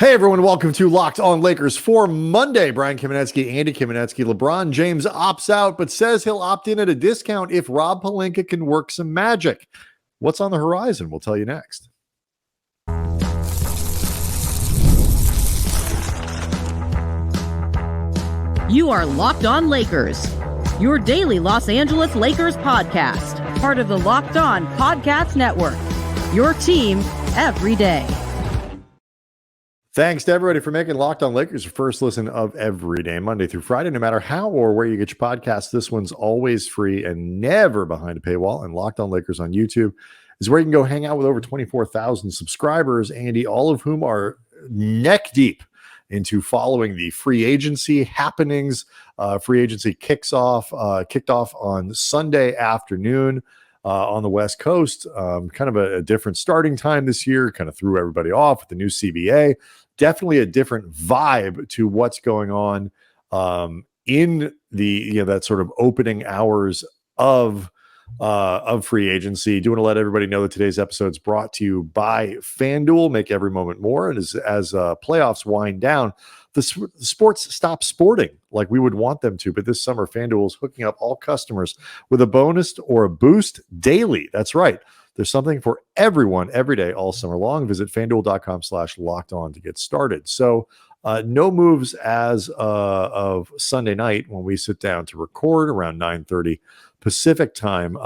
Hey everyone, welcome to Locked On Lakers for Monday. Brian Kamenetsky, Andy Kamenetsky. LeBron James opts out, but says he'll opt in at a discount if Rob Pelinka can work some magic. What's on the horizon? We'll tell you next. You are Locked On Lakers, your daily Los Angeles Lakers podcast, part of the Locked On Podcast Network, your team every day. Thanks to everybody for making Locked On Lakers your first listen of every day, Monday through Friday, no matter how or where you get your podcasts. This one's always free and never behind a paywall. And Locked On Lakers on YouTube is where you can go hang out with over 24,000 subscribers, Andy, all of whom are neck deep into following the free agency happenings. Free agency kicked off on Sunday afternoon on the West Coast. Kind of a different starting time this year, kind of threw everybody off with the new CBA. Definitely a different vibe to what's going on in the that sort of opening hours of free agency. Do want to let everybody know that today's episode is brought to you by FanDuel. Make every moment more. And as playoffs wind down, the sports stop sporting like we would want them to. But this summer, FanDuel is hooking up all customers with a bonus or a boost daily. That's right. There's something for everyone every day all summer long. Visit FanDuel.com/lockedon to get started. So no moves as of Sunday night when we sit down to record around 9:30 Pacific time.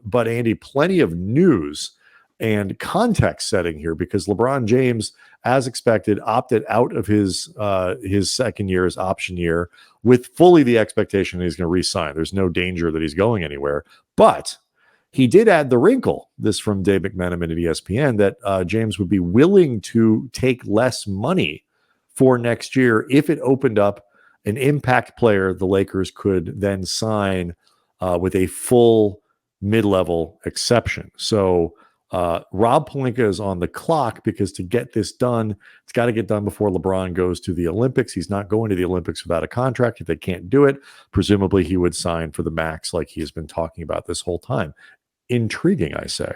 But Andy, plenty of news and context setting here because LeBron James, as expected, opted out of his second year, his option year, with fully the expectation that he's going to re-sign. There's no danger that he's going anywhere. But he did add the wrinkle, this from Dave McMenamin at ESPN, that James would be willing to take less money for next year if it opened up an impact player the Lakers could then sign with a full mid-level exception. So Rob Pelinka is on the clock because to get this done, it's got to get done before LeBron goes to the Olympics. He's not going to the Olympics without a contract. If they can't do it, presumably he would sign for the max like he has been talking about this whole time. Intriguing, I say.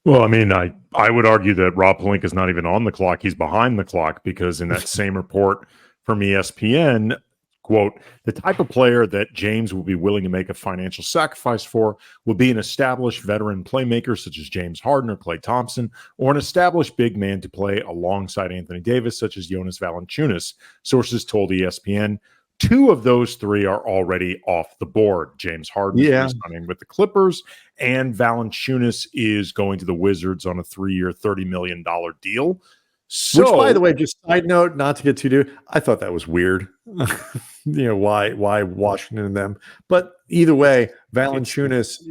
Well, I mean, I would argue that Rob Pelinka is not even on the clock. He's behind the clock because in that same report from ESPN, quote, the type of player that James will be willing to make a financial sacrifice for will be an established veteran playmaker such as James Harden or Klay Thompson, or an established big man to play alongside Anthony Davis such as Jonas Valanciunas, sources told ESPN. Two of those three are already off the board. James Harden is signing with the Clippers, and Valanciunas is going to the Wizards on a 3-year, $30 million deal. So, which, by the way, just side note, not to get too deep, I thought that was weird. Why Washington and them? But either way, Valanciunas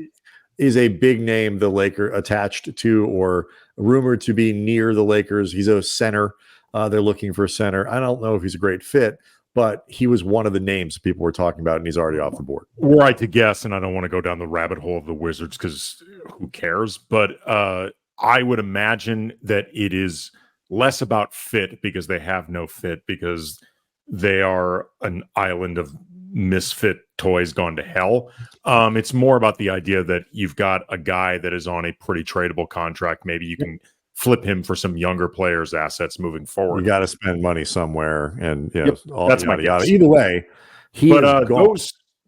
is a big name the Lakers attached to or rumored to be near the Lakers. He's a center. They're looking for a center. I don't know if he's a great fit, but he was one of the names people were talking about, and he's already off the board. Were I to guess, and I don't want to go down the rabbit hole of the Wizards because who cares? But I would imagine that it is less about fit because they have no fit because they are an island of misfit toys gone to hell. It's more about the idea that you've got a guy that is on a pretty tradable contract. Maybe you can flip him for some younger players' assets moving forward. You got to spend money somewhere, and that's my guess. Either way,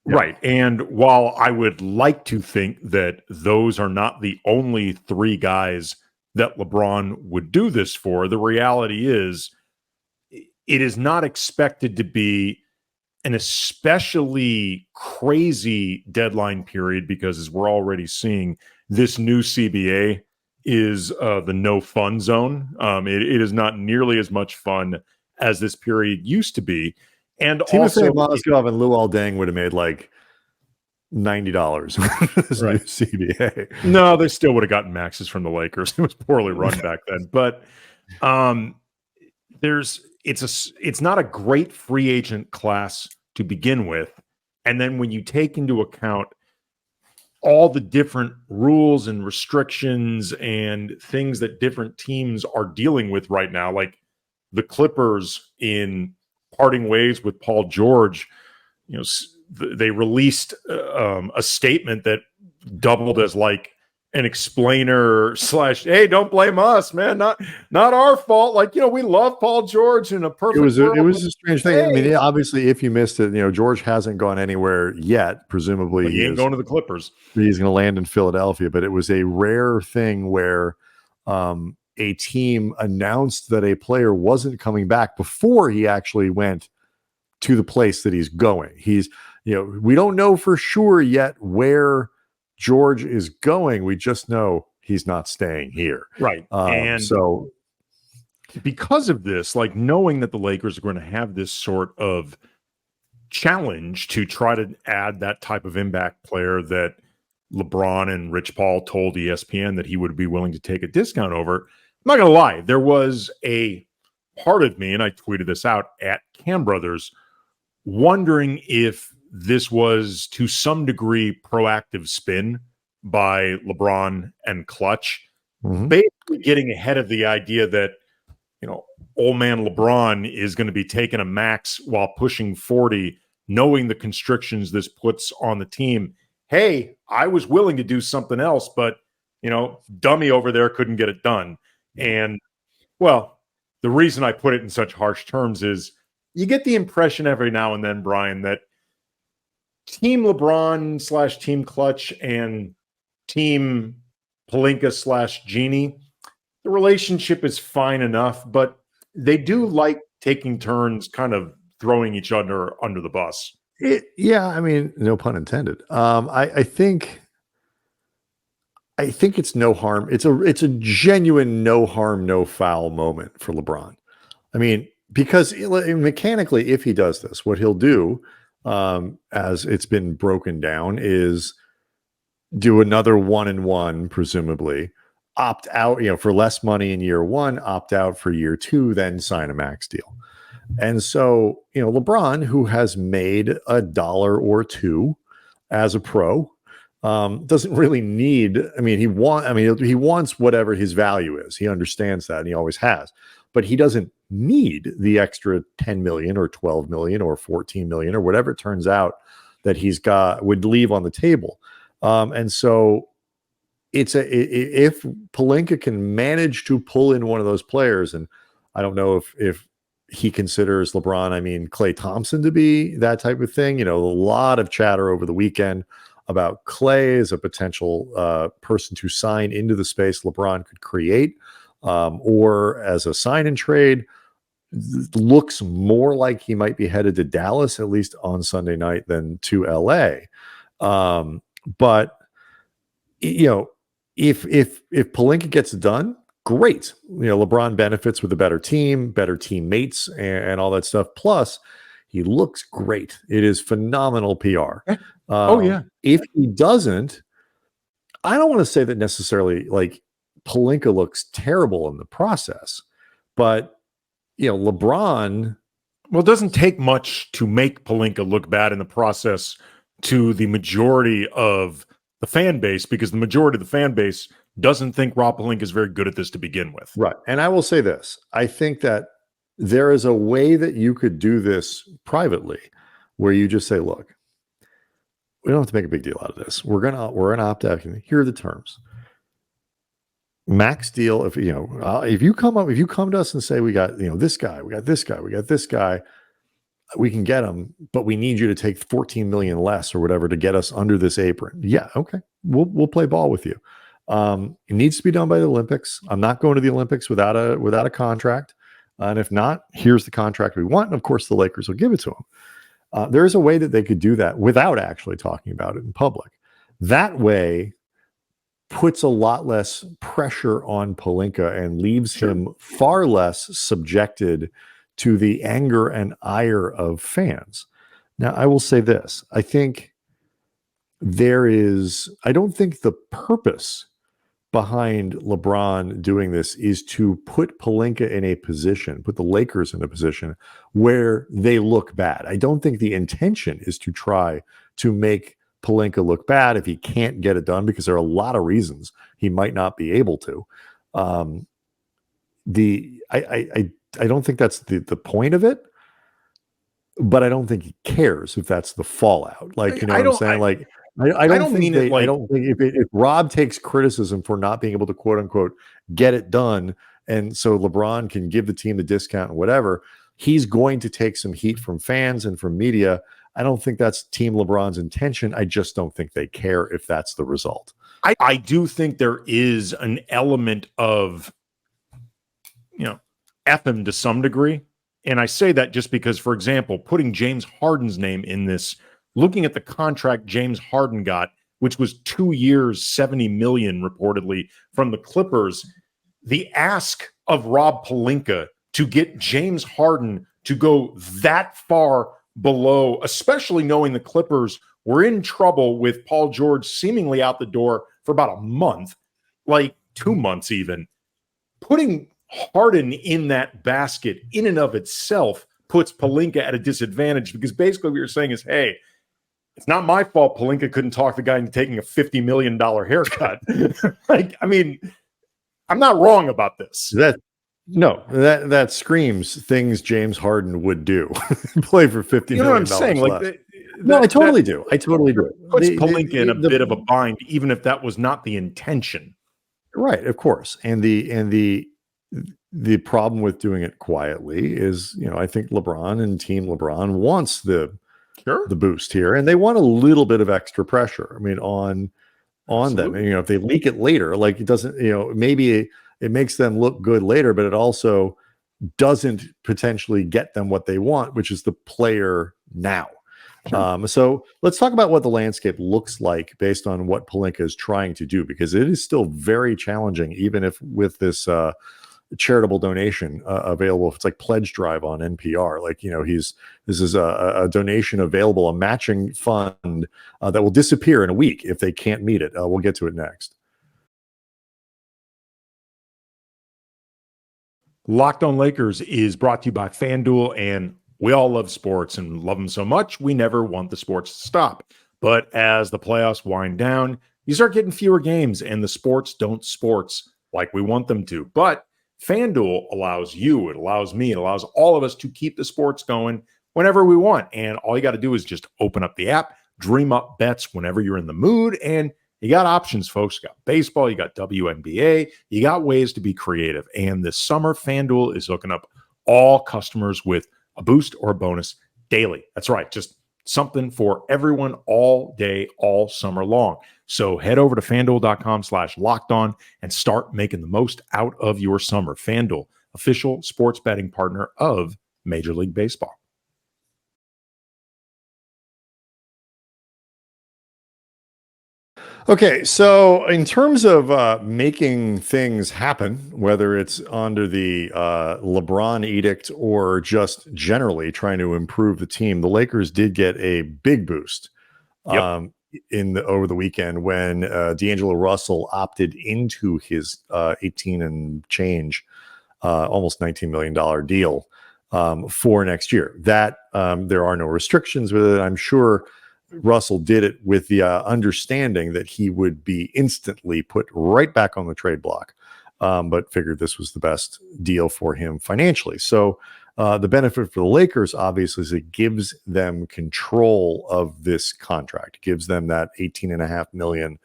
right. And while I would like to think that those are not the only three guys that LeBron would do this for, the reality is it is not expected to be an especially crazy deadline period because, as we're already seeing, this new CBA is the no fun zone. It is not nearly as much fun as this period used to be. And Timothy Mozgov and Luol Deng would have made like $90 this new CBA. No, they still would have gotten maxes from the Lakers. It was poorly run back then. But it's not a great free agent class to begin with. And then when you take into account all the different rules and restrictions and things that different teams are dealing with right now, like the Clippers in parting ways with Paul George, they released a statement that doubled as like an explainer slash, hey, don't blame us, man. Not our fault. Like, we love Paul George in a perfect It was world. a strange thing. I mean, obviously, if you missed it, George hasn't gone anywhere yet. Presumably, But he ain't going to the Clippers. He's going to land in Philadelphia. But it was a rare thing where a team announced that a player wasn't coming back before he actually went to the place that he's going. We don't know for sure yet where George is going. We just know he's not staying here. Right. And so because of this, like knowing that the Lakers are going to have this sort of challenge to try to add that type of impact player that LeBron and Rich Paul told ESPN that he would be willing to take a discount over, I'm not going to lie. There was a part of me, and I tweeted this out at Cam Brothers, wondering if this was to some degree proactive spin by LeBron and Clutch, basically getting ahead of the idea that, old man LeBron is going to be taking a max while pushing 40, knowing the constrictions this puts on the team. Hey, I was willing to do something else, but, dummy over there couldn't get it done. And, well, the reason I put it in such harsh terms is you get the impression every now and then, Brian, that Team LeBron / Team Clutch and Team Pelinka / Genie, the relationship is fine enough, but they do like taking turns kind of throwing each other under the bus. I mean, no pun intended. I think it's no harm. It's a genuine no harm, no foul moment for LeBron. I mean, because mechanically, if he does this, what he'll do, as it's been broken down, is do another 1-1, presumably opt out, for less money in year one, opt out for year two, then sign a max deal. And so, LeBron, who has made $1 or $2 as a pro, doesn't really need, he wants whatever his value is. He understands that, and he always has, but he doesn't need the extra 10 million or 12 million or 14 million or whatever it turns out that would leave on the table. And so if Pelinka can manage to pull in one of those players, and I don't know if he considers LeBron, Klay Thompson to be that type of thing. A lot of chatter over the weekend about Klay as a potential person to sign into the space LeBron could create, or as a sign and trade. Looks more like he might be headed to Dallas, at least on Sunday night, than to LA. But if Pelinka gets it done, great. LeBron benefits with a better team, better teammates, and all that stuff. Plus, he looks great. It is phenomenal PR. If he doesn't, I don't want to say that necessarily like Pelinka looks terrible in the process, but LeBron. Well, it doesn't take much to make Pelinka look bad in the process to the majority of the fan base, because the majority of the fan base doesn't think Rob Pelinka is very good at this to begin with. Right. And I will say this. I think that there is a way that you could do this privately where you just say, look, we don't have to make a big deal out of this. We're going to opt out. Here are the terms. Max deal. If you come to us and say, we got, this guy, we got this guy, we got this guy, we can get him, but we need you to take 14 million less or whatever to get us under this apron. Yeah. Okay. We'll play ball with you. It needs to be done by the Olympics. I'm not going to the Olympics without a contract. And if not, here's the contract we want. And of course the Lakers will give it to him. There is a way that they could do that without actually talking about it in public. That way puts a lot less pressure on Pelinka and leaves him far less subjected to the anger and ire of fans. Now, I will say this. I think I don't think the purpose behind LeBron doing this is to put Pelinka in a position, put the Lakers in a position where they look bad. I don't think the intention is to try to make Pelinka look bad if he can't get it done, because there are a lot of reasons he might not be able to. I don't think that's the point of it, but I don't think he cares if that's the fallout. Like, you know what I'm saying? I don't think mean it like I don't think if Rob takes criticism for not being able to quote unquote get it done, and so LeBron can give the team the discount and whatever, he's going to take some heat from fans and from media. I don't think that's Team LeBron's intention. I just don't think they care if that's the result. I do think there is an element of, F him to some degree. And I say that just because, for example, putting James Harden's name in this, looking at the contract James Harden got, which was 2 years, $70 million reportedly from the Clippers, the ask of Rob Pelinka to get James Harden to go that far below, especially knowing the Clippers were in trouble with Paul George seemingly out the door for about a month, like 2 months even. Putting Harden in that basket in and of itself puts Pelinka at a disadvantage, because basically what you're saying is, hey, it's not my fault Pelinka couldn't talk the guy into taking a $50 million haircut. I'm not wrong about this. That screams things James Harden would do. Play for $50 million. You know what I'm saying? I totally do. I totally do. Puts Pelinka in a bit of a bind, even if that was not the intention. Right, of course. And the problem with doing it quietly is, I think LeBron and Team LeBron wants the boost here, and they want a little bit of extra pressure. I mean, on them. And, if they leak it later, like it doesn't, maybe it makes them look good later, but it also doesn't potentially get them what they want, which is the player now. Sure. So let's talk about what the landscape looks like based on what Pelinka is trying to do, because it is still very challenging, even if with this charitable donation available. If it's like Pledge Drive on NPR, this is a donation available, a matching fund that will disappear in a week if they can't meet it. We'll get to it next. Locked On Lakers is brought to you by FanDuel, and we all love sports and love them so much, we never want the sports to stop. But as the playoffs wind down, you start getting fewer games, and the sports don't sports like we want them to. But FanDuel allows you, it allows me, it allows all of us to keep the sports going whenever we want. And all you got to do is just open up the app, dream up bets whenever you're in the mood, and you got options, folks. You got baseball, you got WNBA, you got ways to be creative. And this summer, FanDuel is hooking up all customers with a boost or a bonus daily. That's right, just something for everyone all day, all summer long. So head over to FanDuel.com/lockedon and start making the most out of your summer. FanDuel, official sports betting partner of Major League Baseball. Okay, so in terms of making things happen, whether it's under the LeBron edict or just generally trying to improve the team, the Lakers did get a big boost over the weekend when DAngelo Russell opted into his 18 and change, almost $19 million deal for next year. That there are no restrictions with it. I'm sure Russell did it with the understanding that he would be instantly put right back on the trade block, but figured this was the best deal for him financially. So the benefit for the Lakers, obviously, is it gives them control of this contract. It gives them that $18.5 million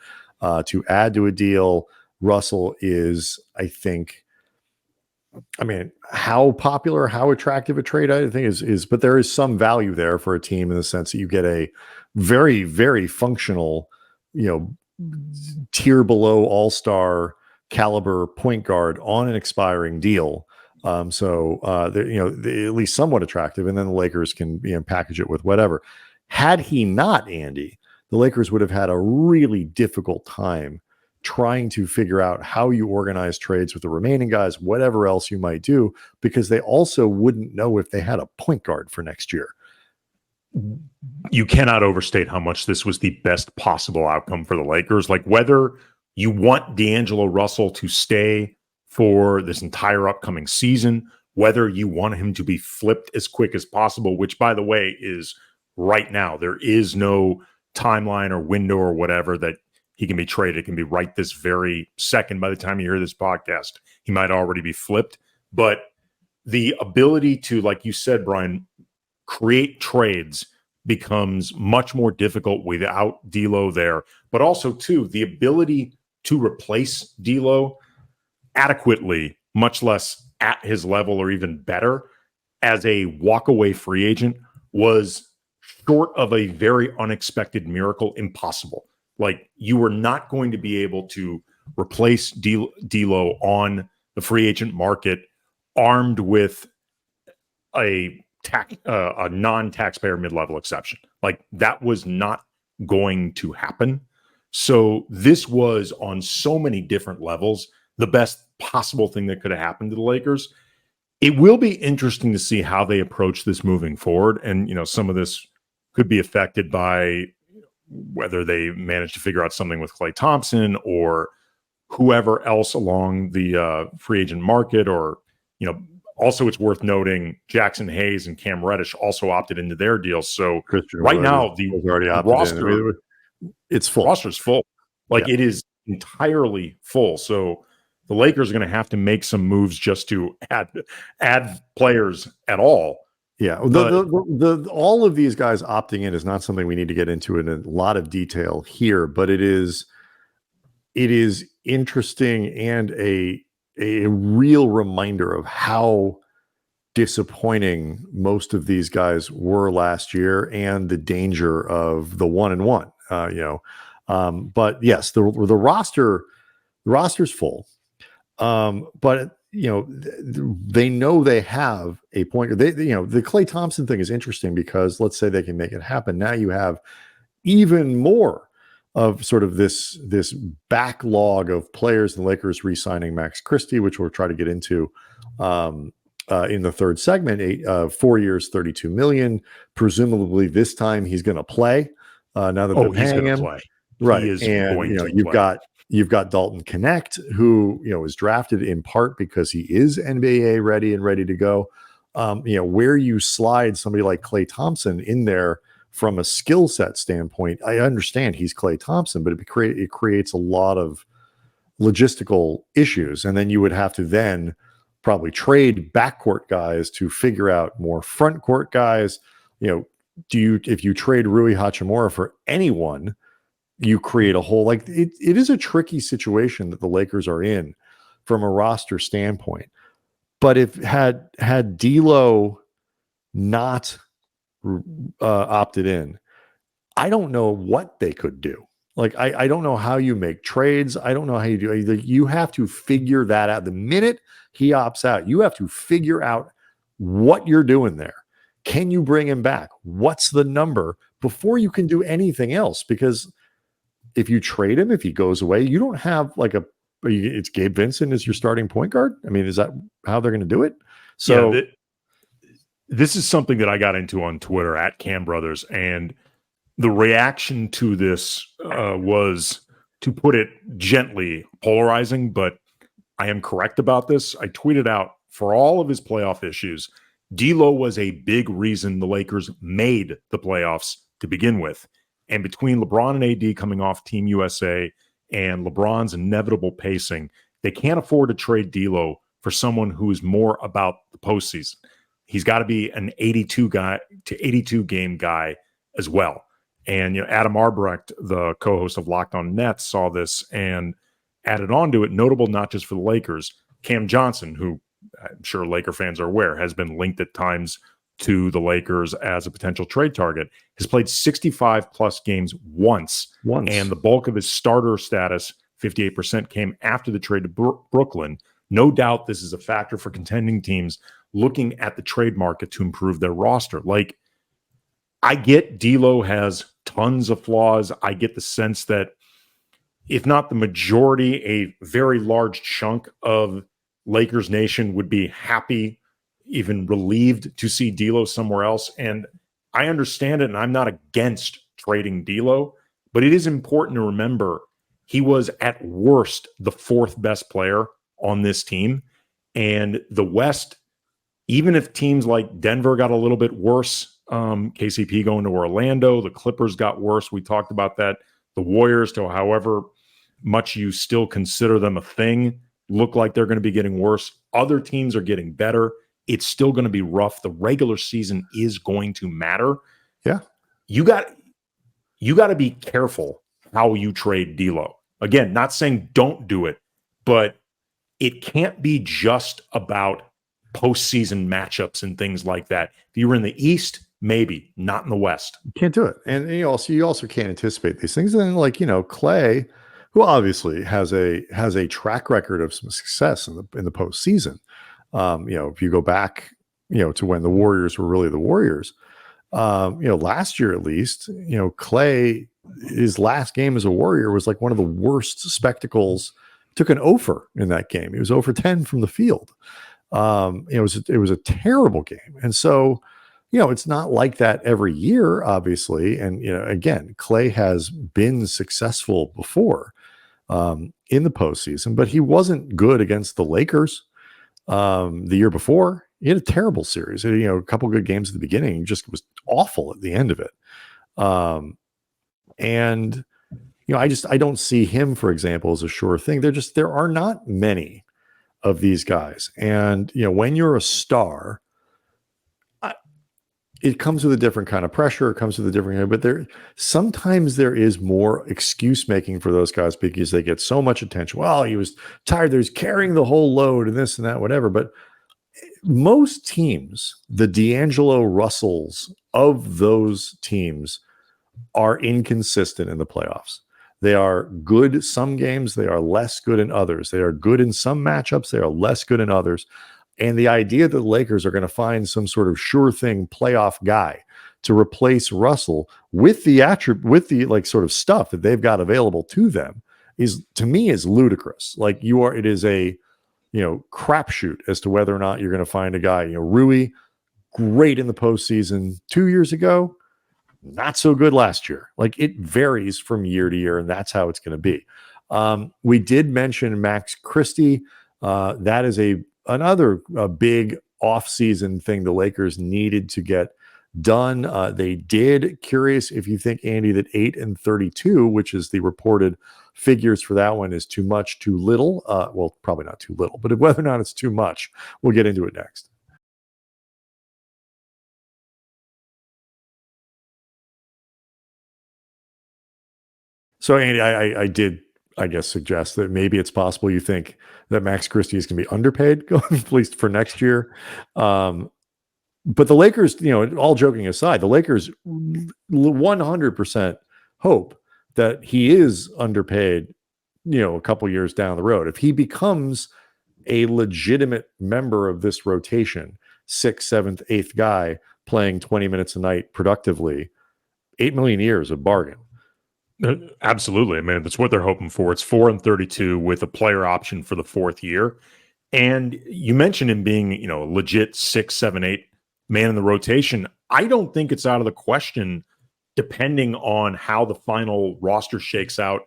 to add to a deal. Russell is, I think, how popular, how attractive a trade, I think is, but there is some value there for a team in the sense that you get a very, very functional, tier below all-star caliber point guard on an expiring deal. So they're at least somewhat attractive, and then the Lakers can package it with whatever. Had he not, Andy, the Lakers would have had a really difficult time trying to figure out how you organize trades with the remaining guys, whatever else you might do, because they also wouldn't know if they had a point guard for next year. You cannot overstate how much this was the best possible outcome for the Lakers. Like, whether you want DAngelo Russell to stay for this entire upcoming season, whether you want him to be flipped as quick as possible, which, by the way, is right now. There is no timeline or window or whatever that he can be traded. It can be right this very second. By the time you hear this podcast, he might already be flipped. But the ability to, like you said, Brian, create trades becomes much more difficult without D'Lo there. But also, too, the ability to replace D'Lo adequately, much less at his level or even better, as a walkaway free agent was short of a very unexpected miracle, impossible. Like, you were not going to be able to replace D'Lo on the free agent market armed with a non-taxpayer mid-level exception. Like, that was not going to happen. So this was, on so many different levels, the best possible thing that could have happened to the Lakers. It will be interesting to see how they approach this moving forward. And, some of this could be affected by whether they manage to figure out something with Klay Thompson or whoever else along the free agent market. Or, also it's worth noting Jackson Hayes and Cam Reddish also opted into their deals. So right now the roster, it's full. Roster's full. It is entirely full. So the Lakers are going to have to make some moves just to add players at all. Yeah, all of these guys opting in is not something we need to get into in a lot of detail here, but it is interesting and a real reminder of how disappointing most of these guys were last year and the danger of the 1-1. But yes, the roster's full. But they know they have a point. The Klay Thompson thing is interesting because let's say they can make it happen. Now you have even more of sort of this backlog of players. The Lakers re-signing Max Christie, which we'll try to get into in the third segment. 4 years, $32 million. Presumably this time he's going to play. Now that they're paying him, play. Right? And you've got Dalton Connect, who was drafted in part because he is NBA ready and ready to go. Where you slide somebody like Klay Thompson in there from a skill set standpoint, I understand he's Klay Thompson, but it creates a lot of logistical issues, and then you would have to then probably trade backcourt guys to figure out more front court guys. If you trade Rui Hachimura for anyone, you create a whole it is a tricky situation that the Lakers are in from a roster standpoint. But if had D'Lo not opted in, I don't know what they could do. I don't know how you make trades. I don't know how you do it. You have to figure that out. The minute he opts out, you have to figure out what you're doing there. Can you bring him back? What's the number before you can do anything else? Because if you trade him, if he goes away, you don't have it's Gabe Vincent as your starting point guard. I mean, is that how they're going to do it? So this is something that I got into on Twitter at Cam Brothers, and the reaction to this was, to put it gently, polarizing, but I am correct about this. I tweeted out, for all of his playoff issues, D'Lo was a big reason the Lakers made the playoffs to begin with. And between LeBron and AD coming off Team USA and LeBron's inevitable pacing, they can't afford to trade D'Lo for someone who is more about the postseason. He's got to be an 82 game guy as well. And Adam Arbrecht, the co-host of Locked On Nets, saw this and added on to it. Notable not just for the Lakers, Cam Johnson, who I'm sure Laker fans are aware has been linked at times to the Lakers as a potential trade target, has played 65 plus games once. And the bulk of his starter status, 58%, came after the trade to Brooklyn. No doubt this is a factor for contending teams looking at the trade market to improve their roster. I get D'Lo has tons of flaws. I get the sense that if not the majority, a very large chunk of Lakers Nation would be happy, even relieved to see D'Lo somewhere else. And I understand it, and I'm not against trading D'Lo, but it is important to remember he was at worst the fourth best player on this team. And the West, even if teams like Denver got a little bit worse, KCP going to Orlando, the Clippers got worse. We talked about that. The Warriors, to however much you still consider them a thing, look like they're going to be getting worse. Other teams are getting better. It's still going to be rough. The regular season is going to matter. Yeah. you got to be careful how you trade D'Lo. Again, not saying don't do it, but it can't be just about postseason matchups and things like that. If you were in the East, maybe, not in the West. You can't do it. And you also can't anticipate these things. And then, like, Clay, who obviously has a track record of some success in the postseason. If you go back, to when the Warriors were really the Warriors, last year at least, Clay, his last game as a Warrior was like one of the worst spectacles. Took an 0 for in that game. He was 0 for 10 from the field. It was a terrible game. And so, it's not like that every year, obviously. And, again, Clay has been successful before in the postseason, but he wasn't good against the Lakers the year before. He had a terrible series. A couple good games at the beginning. He just was awful at the end of it. And I don't see him, for example, as a sure thing. There are not many of these guys. And, when you're a star, it comes with a different kind of pressure. It comes with a different, but sometimes there is more excuse making for those guys because they get so much attention. Well, he was tired. There's carrying the whole load and this and that, whatever. But most teams, the DAngelo Russells of those teams, are inconsistent in the playoffs. They are good some games. They are less good in others. They are good in some matchups. They are less good in others. And the idea that the Lakers are going to find some sort of sure thing playoff guy to replace Russell with the sort of stuff that they've got available to them is, to me, is ludicrous. Like, it is a, crapshoot as to whether or not you're going to find a guy. Rui, great in the postseason 2 years ago, not so good last year. Like, it varies from year to year, and that's how it's going to be. We did mention Max Christie. That is another big offseason thing the Lakers needed to get done. They did. Curious if you think, Andy, that 8 and 32, which is the reported figures for that one, is too much, too little. Well, probably not too little, but whether or not it's too much, we'll get into it next. So, Andy, I did, I guess, suggest that maybe it's possible you think that Max Christie is going to be underpaid, at least for next year. But the Lakers, all joking aside, the Lakers 100% hope that he is underpaid, a couple years down the road. If he becomes a legitimate member of this rotation, 6th, 7th, 8th guy playing 20 minutes a night productively, $8 million a year is a bargain. Absolutely. I mean, that's what they're hoping for. It's 4 and 32 with a player option for the 4th year. And you mentioned him being, a legit 6, 7, 8 man in the rotation. I don't think it's out of the question, depending on how the final roster shakes out,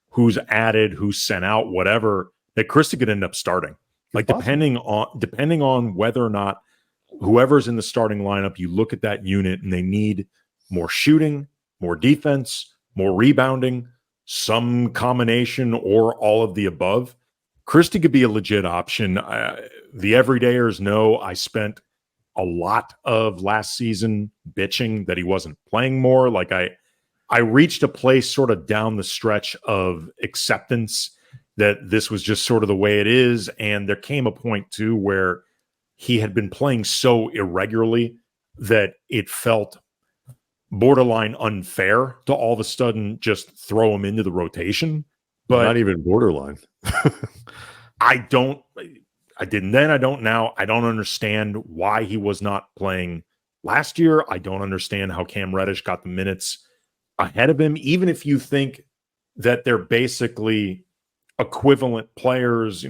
who's added, who's sent out, whatever, that Christie could end up starting. Like, depending on whether or not whoever's in the starting lineup, you look at that unit and they need more shooting, more defense, more rebounding, some combination or all of the above. Christie could be a legit option. The everydayers know I spent a lot of last season bitching that he wasn't playing more. Like, I reached a place sort of down the stretch of acceptance that this was just sort of the way it is. And there came a point too where he had been playing so irregularly that it felt borderline unfair to all of a sudden just throw him into the rotation. But not even borderline. I didn't then. I don't now. I don't understand why he was not playing last year. I don't understand how Cam Reddish got the minutes ahead of him. Even if you think that they're basically equivalent players,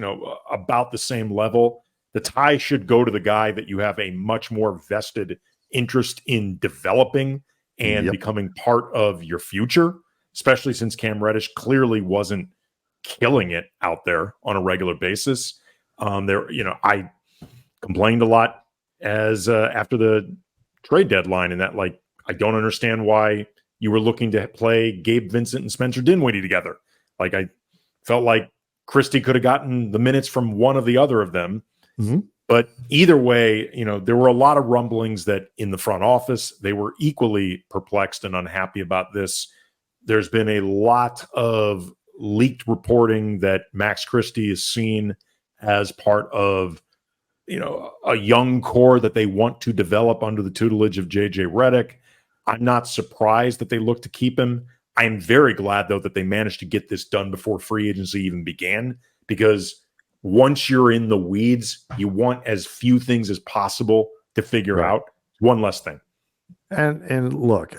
about the same level, the tie should go to the guy that you have a much more vested interest in developing and becoming part of your future, especially since Cam Reddish clearly wasn't killing it out there on a regular basis. I complained a lot after the trade deadline, and that, like, I don't understand why you were looking to play Gabe Vincent and Spencer Dinwiddie together. Like, I felt like Christie could have gotten the minutes from one of the other of them. Mm-hmm. But either way, there were a lot of rumblings that in the front office, they were equally perplexed and unhappy about this. There's been a lot of leaked reporting that Max Christie is seen as part of, a young core that they want to develop under the tutelage of JJ Redick. I'm not surprised that they look to keep him. I am very glad, though, that they managed to get this done before free agency even began, because once you're in the weeds, you want as few things as possible to figure out. One less thing. And look,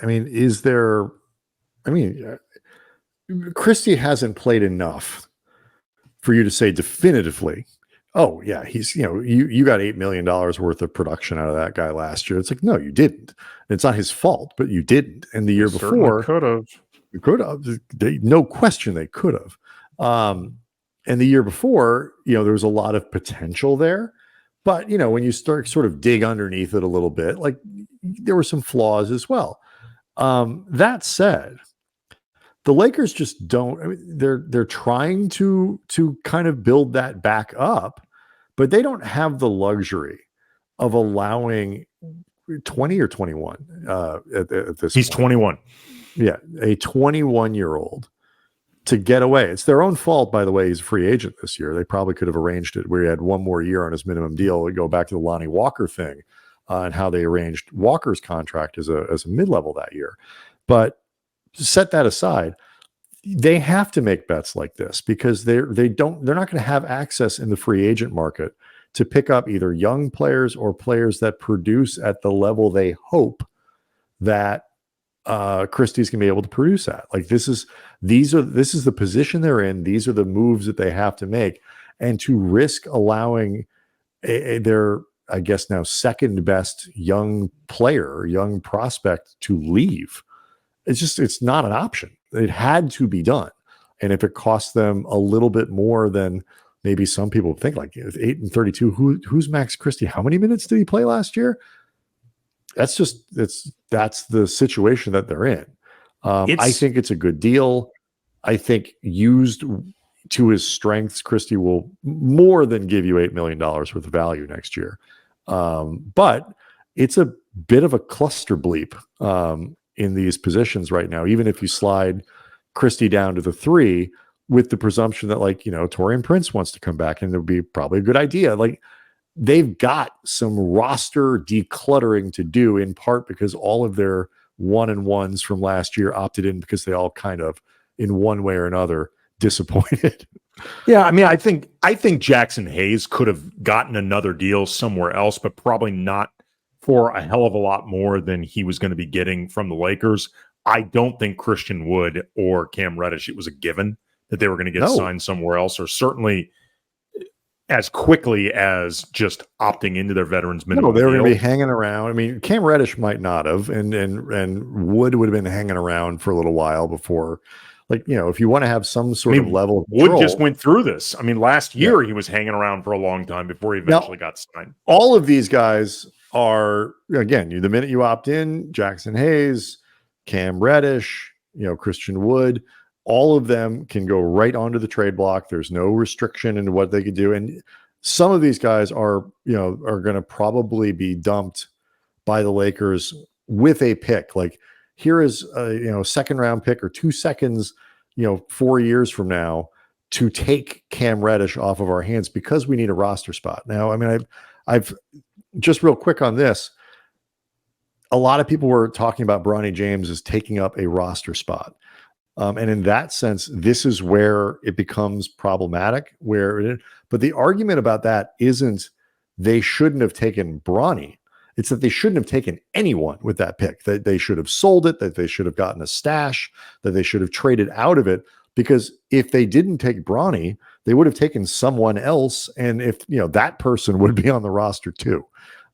Christie hasn't played enough for you to say definitively, oh yeah, he's, you got $8 million worth of production out of that guy last year. It's like, no, you didn't. It's not his fault, but you didn't. And the year before, you could have. No question, they could have. And the year before, there was a lot of potential there. But, when you start sort of dig underneath it a little bit, like there were some flaws as well. That said, the Lakers just don't. I mean, they're trying to kind of build that back up, but they don't have the luxury of allowing 20 or 21 at this. He's point. 21. Yeah, a 21-year-old to get away. It's their own fault, by the way. He's a free agent this year. They probably could have arranged it where he had one more year on his minimum deal. We go back to the Lonnie Walker thing and how they arranged Walker's contract as a mid-level that year. But set that aside, they have to make bets like this because they're not going to have access in the free agent market to pick up either young players or players that produce at the level they hope that Christie's going to be able to produce at. Like this is the position they're in. These are the moves that they have to make, and to risk allowing their, I guess now, second best young player, young prospect to leave. It's not an option. It had to be done. And if it costs them a little bit more than maybe some people think, like 8 and 32, who's Max Christie? How many minutes did he play last year? That's the situation that they're in. I think it's a good deal. I think used to his strengths, Christie will more than give you $8 million worth of value next year. But it's a bit of a cluster bleep in these positions right now, even if you slide Christie down to the 3 with the presumption that, like, Taurean Prince wants to come back, and it would be probably a good idea. Like, they've got some roster decluttering to do, in part because all of their 1-and-1s from last year opted in because they all kind of, in one way or another, disappointed. Yeah, I mean, I think Jackson Hayes could have gotten another deal somewhere else, but probably not for a hell of a lot more than he was going to be getting from the Lakers. I don't think Christian Wood or Cam Reddish, it was a given that they were going to get signed somewhere else, or certainly as quickly as just opting into their veterans minimum. No, they were going to be hanging around. I mean, Cam Reddish might not have, and Wood would have been hanging around for a little while before. Like, if you want to have some sort of level of control. Wood just went through this. I mean, last year he was hanging around for a long time before he eventually got signed. All of these guys are, again, the minute you opt in, Jackson Hayes, Cam Reddish, Christian Wood, all of them can go right onto the trade block. There's no restriction in what they can do. And some of these guys are going to probably be dumped by the Lakers with a pick. Like, here is a second round pick or 2 seconds, 4 years from now, to take Cam Reddish off of our hands because we need a roster spot. Now, I mean, I've just real quick on this. A lot of people were talking about Bronny James as taking up a roster spot. And in that sense, this is where it becomes problematic. But the argument about that isn't they shouldn't have taken Bronny. It's that they shouldn't have taken anyone with that pick, that they should have sold it, that they should have gotten a stash, that they should have traded out of it. Because if they didn't take Bronny, they would have taken someone else. And if, that person would be on the roster too.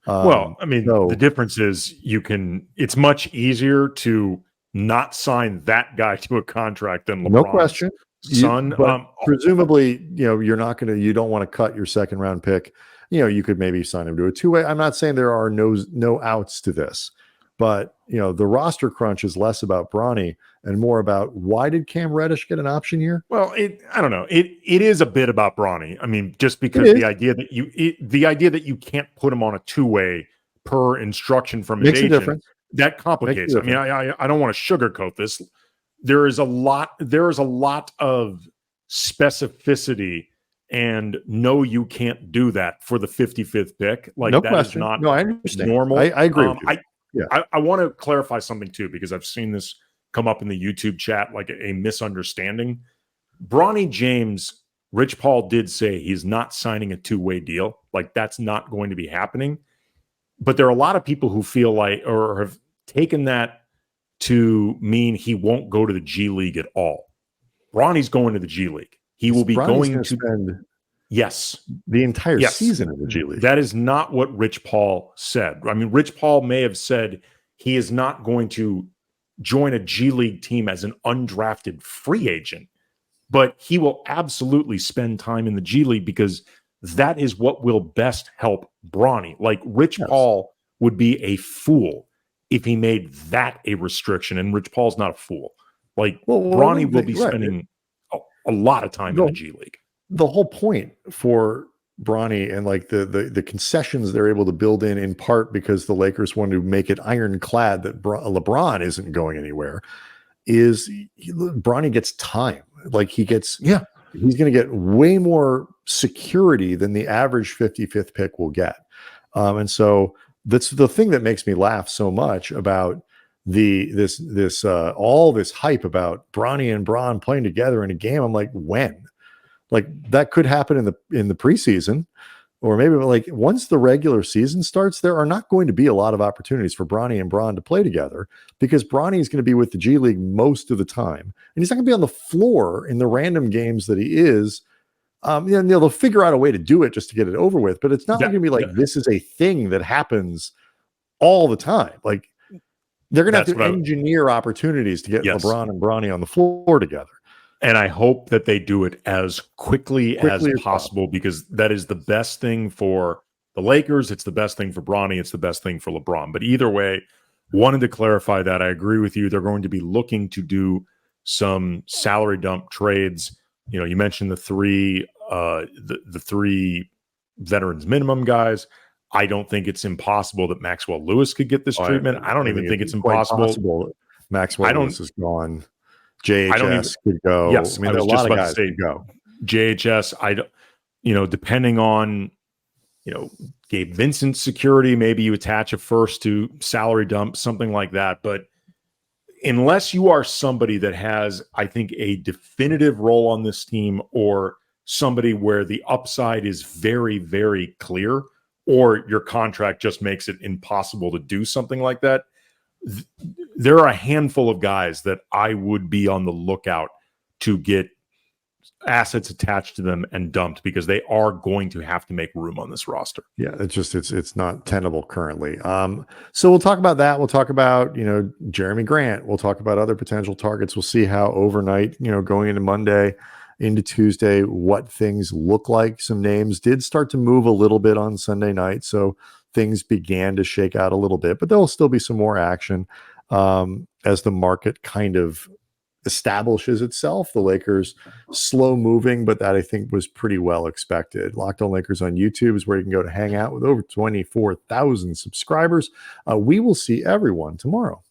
Well, I mean, the difference is it's much easier to not sign that guy to a contract than LeBron's no question. son. Presumably, you don't want to cut your second round pick. You could maybe sign him to a 2-way. I'm not saying there are no outs to this, But the roster crunch is less about Bronny and more about why did Cam Reddish get an option year? Well, I don't know. It is a bit about Bronny. I mean, just because the idea that you can't put him on a two-way per instruction from his agent, that complicates. I mean, I don't want to sugarcoat this. There is a lot of specificity, and no, you can't do that for the 55th pick. Like, no that question. Is not I understand. Normal. I agree with you. I want to clarify something too, because I've seen this come up in the YouTube chat, like a misunderstanding. Bronny James, Rich Paul did say he's not signing a two-way deal. Like, that's not going to be happening. But there are a lot of people who feel like, or have taken that to mean he won't go to the G League at all. Bronny's going to the G League. He will be going to spend the entire season in the G League. That is not what Rich Paul said. I mean, Rich Paul may have said he is not going to join a G League team as an undrafted free agent, but he will absolutely spend time in the G League because that is what will best help Bronny. Like, Rich Paul would be a fool if he made that a restriction, and Rich Paul's not a fool. Like, Bronny will be spending a lot of time in the G League. The whole point for Bronny and like the concessions they're able to build in part because the Lakers want to make it ironclad that LeBron isn't going anywhere, is Bronny gets time. Like, he's going to get way more security than the average 55th pick will get. And so that's the thing that makes me laugh so much about all this hype about Bronny and Bron playing together in a game. I'm like, when? Like, that could happen in the preseason, or maybe like once the regular season starts, there are not going to be a lot of opportunities for Bronny and Bron to play together because Bronny is going to be with the G League most of the time, and he's not going to be on the floor in the random games that he is. They'll figure out a way to do it just to get it over with, but it's not going to be like this is a thing that happens all the time. Like, they're going to have to engineer opportunities to get LeBron and Bronny on the floor together. And I hope that they do it as quickly as possible, because that is the best thing for the Lakers. It's the best thing for Bronny. It's the best thing for LeBron. But either way, wanted to clarify that. I agree with you. They're going to be looking to do some salary dump trades. You mentioned the three veterans minimum guys. I don't think it's impossible that Maxwell Lewis could get this treatment. I don't even think it's impossible. Maxwell Lewis is gone. JHS could go. Yes, I mean, there's a lot of guys could go. JHS, depending on, Gabe Vincent's security, maybe you attach a first to salary dump, something like that. But unless you are somebody that has, I think, a definitive role on this team, or somebody where the upside is very, very clear, or your contract just makes it impossible to do something like that, there are a handful of guys that I would be on the lookout to get assets attached to them and dumped, because they are going to have to make room on this roster. Yeah, it's not tenable currently. So we'll talk about that. We'll talk about, Jeremy Grant. We'll talk about other potential targets. We'll see how overnight, going into Monday, into Tuesday, what things look like. Some names did start to move a little bit on Sunday night, so things began to shake out a little bit, but there will still be some more action as the market kind of establishes itself. The Lakers slow moving, but that I think was pretty well expected. Locked On Lakers on YouTube is where you can go to hang out with over 24,000 subscribers. We will see everyone tomorrow.